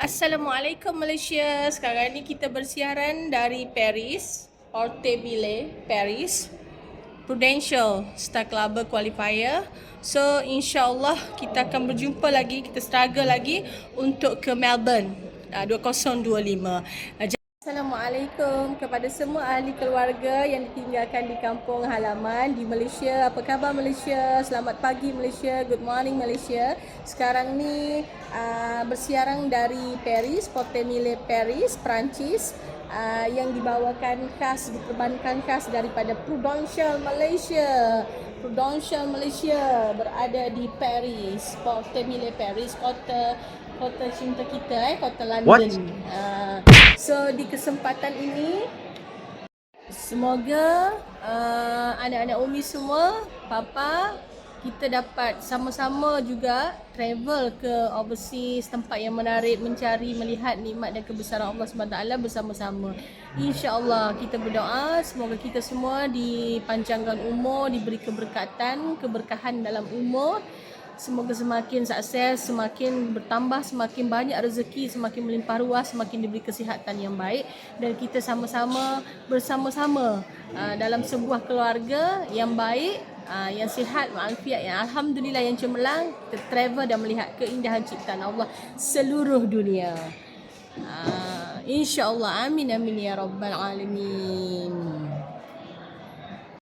Assalamualaikum Malaysia. Sekarang ni kita bersiaran dari Paris, Porte Mille, Paris. Prudential Star Clubber Qualifier. So insyaAllah kita akan berjumpa lagi. Kita struggle lagi untuk ke Melbourne 2025. Assalamualaikum kepada semua ahli keluarga yang ditinggalkan di kampung halaman di Malaysia. Apa khabar Malaysia? Selamat pagi Malaysia. Good morning Malaysia. Sekarang ni bersiaran dari Paris, Porte Mille Paris, Perancis. Yang dibawakan khas, diterbangkan khas daripada Prudential Malaysia. Prudential Malaysia berada di Paris, Porte Mille Paris, kota cinta kita, kota London. So di kesempatan ini semoga anak-anak Umi semua, Papa, kita dapat sama-sama juga travel ke overseas, tempat yang menarik, mencari, melihat nikmat dan kebesaran Allah SWT bersama-sama. InsyaAllah kita berdoa semoga kita semua dipanjangkan umur, diberi keberkahan dalam umur. Semoga semakin sukses, semakin bertambah, semakin banyak rezeki, semakin melimpah ruah, semakin diberi kesihatan yang baik. Dan kita sama-sama bersama-sama dalam sebuah keluarga yang baik, yang sihat, walafiat, yang Alhamdulillah, yang cemerlang. Kita travel dan melihat keindahan ciptaan Allah seluruh dunia. InsyaAllah. Amin amin ya rabbal alamin.